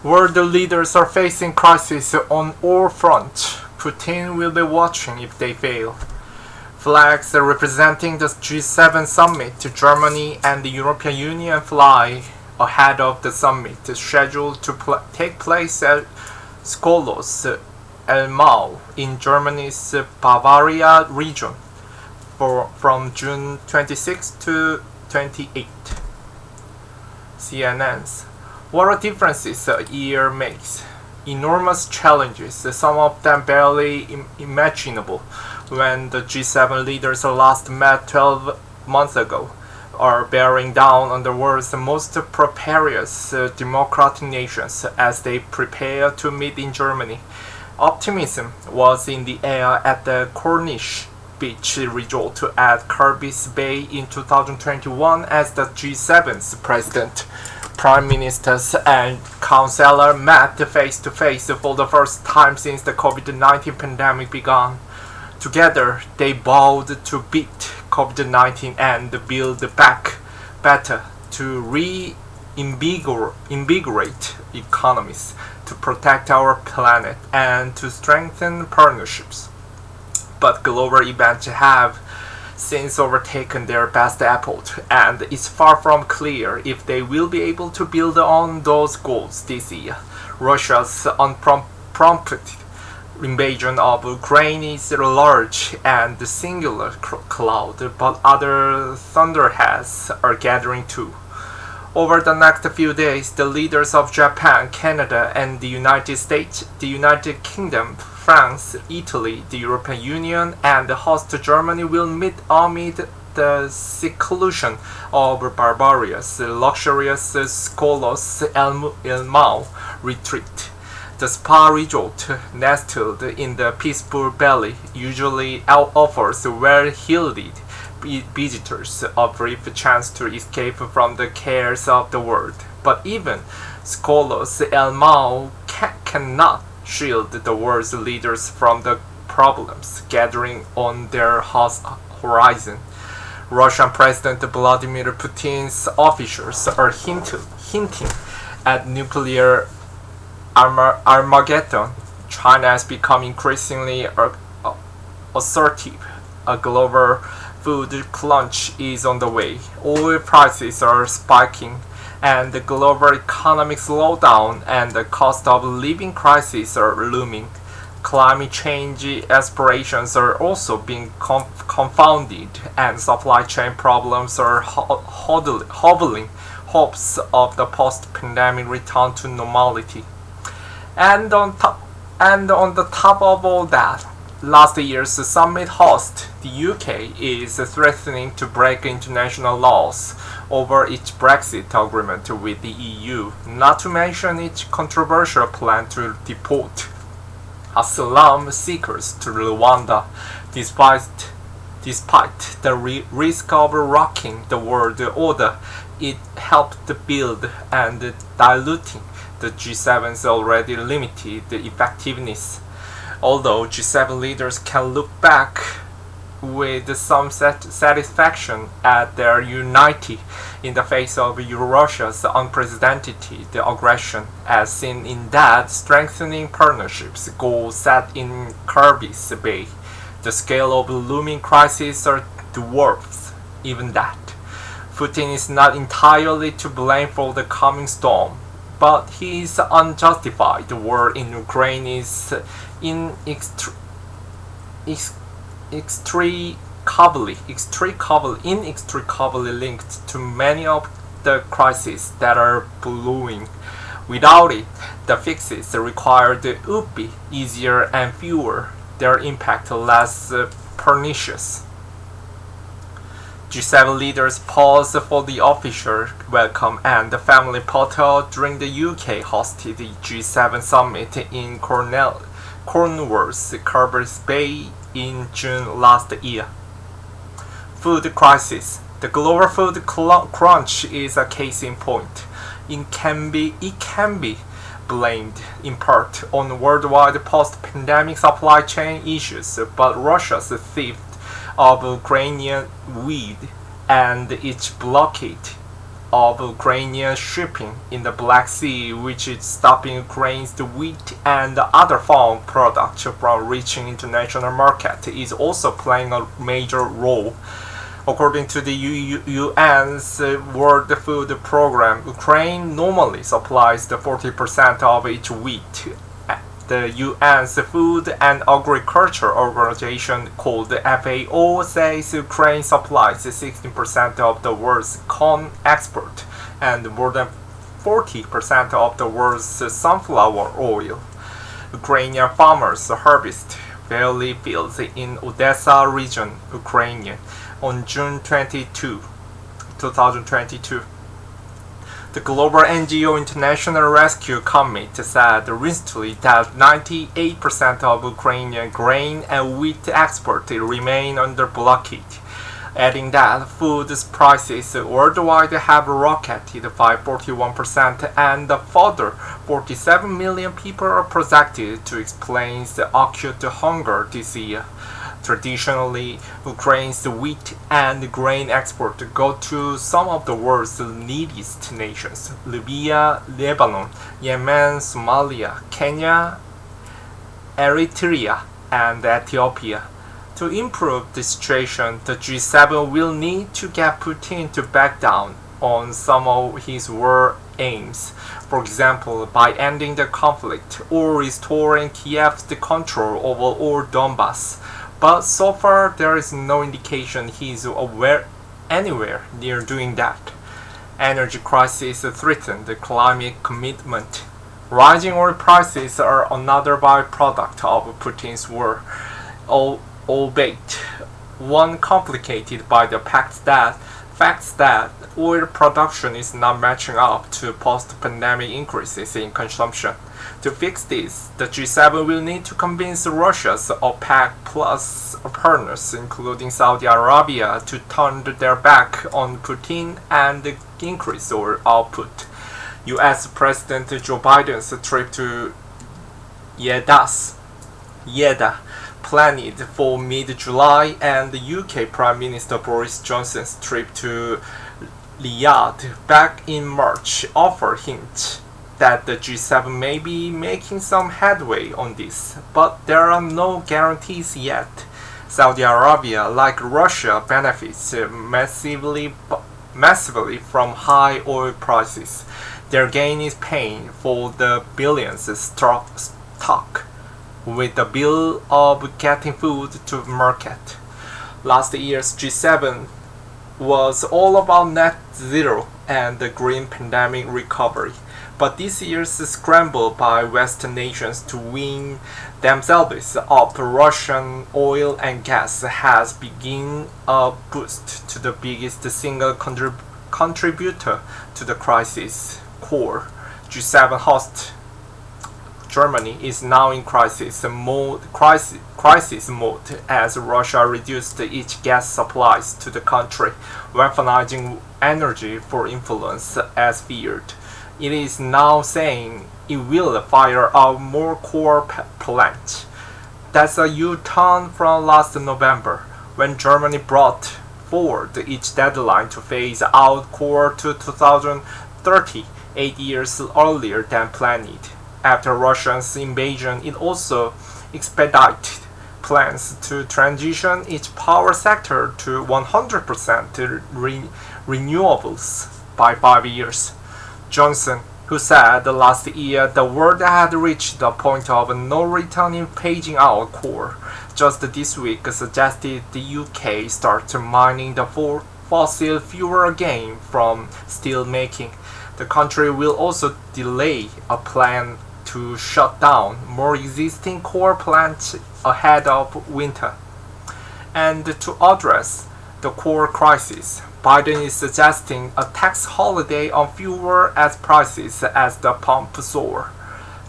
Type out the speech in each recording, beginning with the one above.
World leaders are facing crisis on all fronts. Putin will be watching if they fail. Flags representing the G7 summit to Germany and the European Union fly ahead of the summit, scheduled to take place at Skolos Elmau in Germany's Bavaria region from June 26 to 28. CNN's What a difference a year makes. Enormous challenges, some of them barely imaginable when the G7 leaders last met 12 months ago, are bearing down on the world's most prosperous democratic nations as they prepare to meet in Germany. Optimism was in the air at the Cornish beach resort at Kirby's Bay in 2021 as the G7's president, prime ministers and councillors met face to face for the first time since the COVID-19 pandemic began. Together, they vowed to beat COVID-19 and build back better, to reinvigorate economies, to protect our planet, and to strengthen partnerships. But global events have since overtaken their best effort, and it's far from clear if they will be able to build on those goals this year. Russia's unprompted invasion of Ukraine is a large and singular cloud, but other thunderheads are gathering too. Over the next few days, the leaders of Japan, Canada, and the United States, the United Kingdom, France, Italy, the European Union, and the host Germany will meet amid the seclusion of Bavaria's luxurious Skolos Elmau retreat. The spa resort, nestled in the peaceful valley, usually offers well-heeled visitors a brief chance to escape from the cares of the world. But even Skolos Elmau cannot shield the world's leaders from the problems gathering on their horizon. Russian President Vladimir Putin's officials are hinting at nuclear Armageddon. China has become increasingly assertive. A global food crunch is on the way. Oil prices are spiking, and the global economic slowdown and the cost of living crisis are looming. Climate change aspirations are also being confounded, and supply chain problems are hobbling hopes of the post-pandemic return to normality. And on the top of all that, last year's summit host, the UK, is threatening to break international laws over its Brexit agreement with the EU, not to mention its controversial plan to deport asylum seekers to Rwanda, despite the risk of rocking the world order it helped build and diluting the G7's already limited effectiveness. Although G7 leaders can look back with some satisfaction at their unity in the face of Russia's unprecedented aggression, as seen in that strengthening partnerships goal set in Kirby's Bay, the scale of looming crisis dwarfs even that. Putin is not entirely to blame for the coming storm, but his unjustified war in Ukraine is inextricably linked to many of the crises that are brewing. Without it, the fixes required would be easier and fewer, their impact less pernicious. G7 leaders pause for the official welcome and the family photo during the UK hosted the G7 summit in Cornwall's Kirby's Bay in June last year. Food crisis. The global food crunch is a case in point. It can be blamed in part on worldwide post-pandemic supply chain issues, but Russia's theft of Ukrainian wheat and its blockade of Ukrainian shipping in the Black Sea, which is stopping Ukraine's wheat and other farm products from reaching international market, is also playing a major role. According to the UN's World Food Program, Ukraine normally supplies the 40% of its wheat. The UN's Food and Agriculture Organization, called FAO, says Ukraine supplies 16% of the world's corn export and more than 40% of the world's sunflower oil. Ukrainian farmers harvest barley fields in Odessa region, Ukraine, on June 22, 2022. The global NGO International Rescue Committee said recently that 98% of Ukrainian grain and wheat exports remain under blockade, adding that food prices worldwide have rocketed by 41% and further 47 million people are projected to experience the acute hunger this year. Traditionally, Ukraine's wheat and grain export go to some of the world's neediest nations: Libya, Lebanon, Yemen, Somalia, Kenya, Eritrea, and Ethiopia. To improve the situation, the G7 will need to get Putin to back down on some of his war aims, for example, by ending the conflict or restoring Kiev's control over all Donbass. But so far, there is no indication he is anywhere near doing that. Energy crisis threaten the climate commitment. Rising oil prices are another byproduct of Putin's war, albeit one complicated by the fact that oil production is not matching up to post-pandemic increases in consumption. To fix this, the G7 will need to convince Russia's OPEC Plus partners, including Saudi Arabia, to turn their back on Putin and increase oil output. U.S. President Joe Biden's trip to Jeddah, planned for mid-July, and the UK Prime Minister Boris Johnson's trip to Riyadh back in March offer hints that the G7 may be making some headway on this, but there are no guarantees yet. Saudi Arabia, like Russia, benefits massively from high oil prices. Their gain is paying for the billions stock with the bill of getting food to market. Last year's G7 was all about net zero and the green pandemic recovery. But this year's scramble by Western nations to wean themselves off Russian oil and gas has begun a boost to the biggest single contributor to the crisis core. G7 host Germany is now in crisis mode as Russia reduced its gas supplies to the country, weaponizing energy for influence as feared. It is now saying it will fire out more coal plants. That's a U-turn from last November, when Germany brought forward its deadline to phase out coal to 2030, 8 years earlier than planned. After Russia's invasion, it also expedited plans to transition its power sector to 100% renewables by 5 years. Johnson, who said last year the world had reached the point of no return in phasing out coal, just this week suggested the UK start mining the fossil fuel again from steel making. The country will also delay a plan to shut down more existing coal plants ahead of winter. And to address the coal crisis, Biden is suggesting a tax holiday on fuel as prices at the pump soar.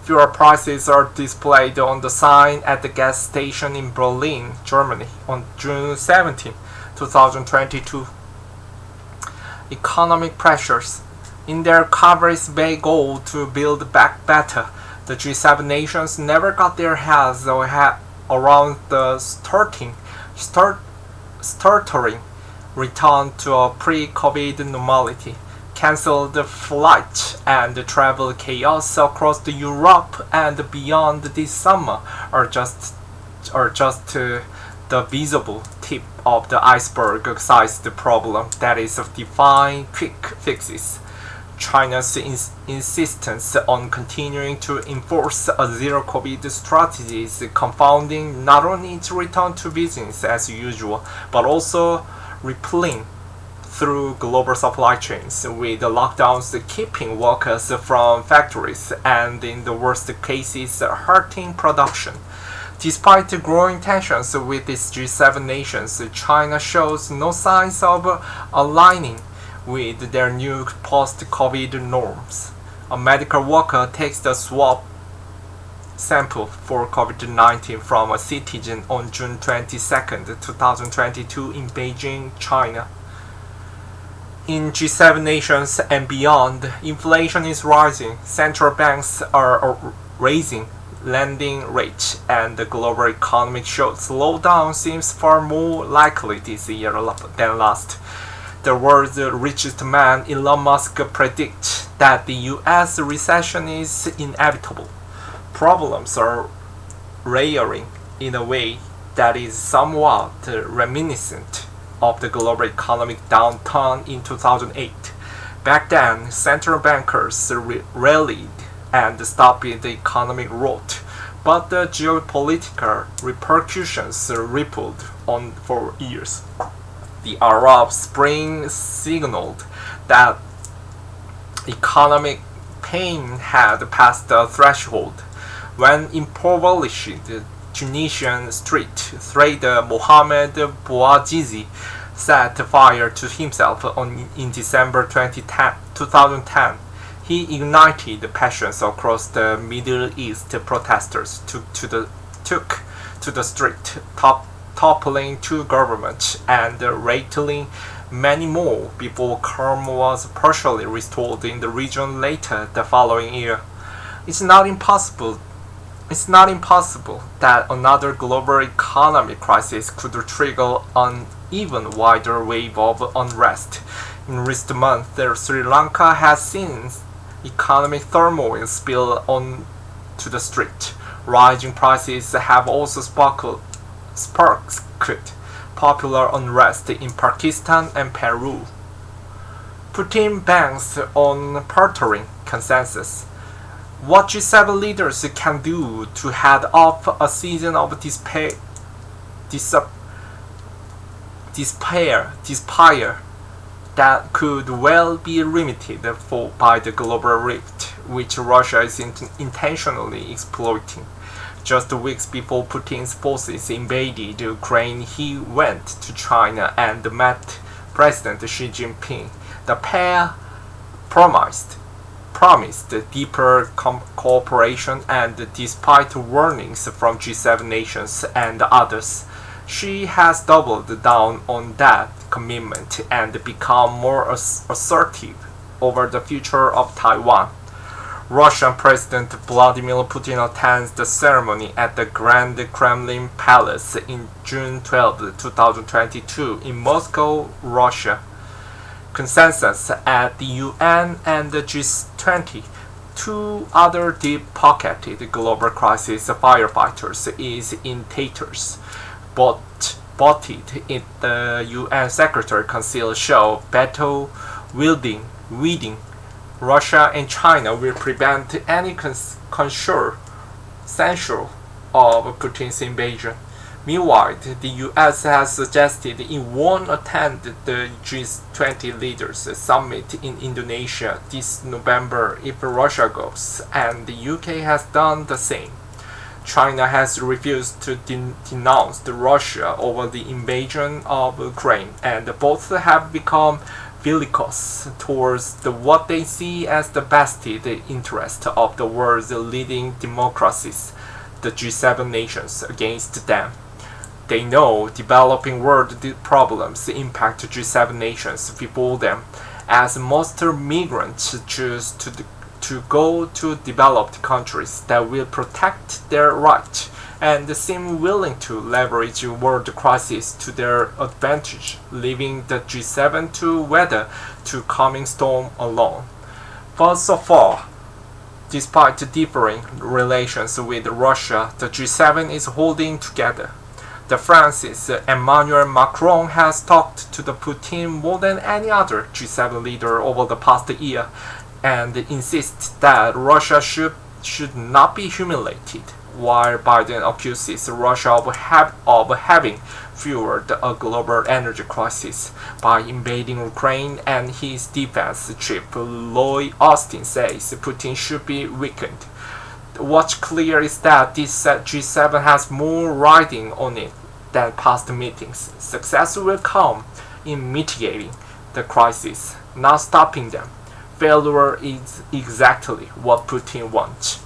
Fuel prices are displayed on the sign at the gas station in Berlin, Germany, on June 17, 2022. Economic pressures. In their coverage vague goal to build back better, the G7 nations never got their heads around the stuttering return to a pre-COVID normality. canceled flight and travel chaos across Europe and beyond this summer are just the visible tip of the iceberg-sized problem that is defying quick fixes. China's insistence on continuing to enforce a zero-COVID strategy is confounding not only its return to business as usual, but also rippling through global supply chains, with the lockdowns keeping workers from factories and, in the worst cases, hurting production. Despite the growing tensions with its G7 nations, China shows no signs of aligning with their new post-COVID norms. A medical worker takes the swab sample for COVID-19 from a citizen on June 22, 2022 in Beijing, China. In G7 nations and beyond, inflation is rising, central banks are raising lending rate, and the global economic slowdown seems far more likely this year than last. The world's richest man, Elon Musk, predicts that the US recession is inevitable. Problems are layering in a way that is somewhat reminiscent of the global economic downturn in 2008. Back then, central bankers rallied and stopped the economic rot, but the geopolitical repercussions rippled on for years. The Arab Spring signaled that economic pain had passed the threshold when impoverished Tunisian street trader Mohamed Bouazizi set fire to himself in December 2010. He ignited passions across the Middle East. Protesters took to the street, toppling two governments and rattling many more before calm was partially restored in the region later the following year. It's not impossible that another global economic crisis could trigger an even wider wave of unrest. In recent months, Sri Lanka has seen economic turmoil spill onto the street. Rising prices have also sparked popular unrest in Pakistan and Peru. Putin banks on pertering consensus. What G7 leaders can do to head off a season of despair that could well be limited by the global rift, which Russia is intentionally exploiting. Just weeks before Putin's forces invaded Ukraine, he went to China and met President Xi Jinping. The pair promised deeper cooperation, and despite warnings from G7 nations and others, Xi has doubled down on that commitment and become more assertive over the future of Taiwan. Russian President Vladimir Putin attends the ceremony at the Grand Kremlin Palace in June 12, 2022 in Moscow, Russia. Consensus at the UN and the G20, two other deep-pocketed global crisis firefighters, is in tatters. Botted in the UN Secretary Council show battle-wielding Russia and China will prevent any censure of Putin's invasion. Meanwhile, the US has suggested it won't attend the G20 leaders summit in Indonesia this November if Russia goes, and the UK has done the same. China has refused to denounce Russia over the invasion of Ukraine, and both have become bellicose towards what they see as the vested interest of the world's leading democracies, the G7 nations, against them. They know developing world problems impact G7 nations before them, as most migrants choose to go to developed countries that will protect their right and seem willing to leverage world crisis to their advantage, leaving the G7 to weather the coming storm alone. First of all, despite differing relations with Russia, the G7 is holding together. France's Emmanuel Macron has talked to the Putin more than any other G7 leader over the past year and insists that Russia should not be humiliated, while Biden accuses Russia of having fueled a global energy crisis by invading Ukraine, and his defense chief Lloyd Austin says Putin should be weakened. What's clear is that this G7 has more riding on it than past meetings. Success will come in mitigating the crisis, not stopping them. Failure is exactly what Putin wants.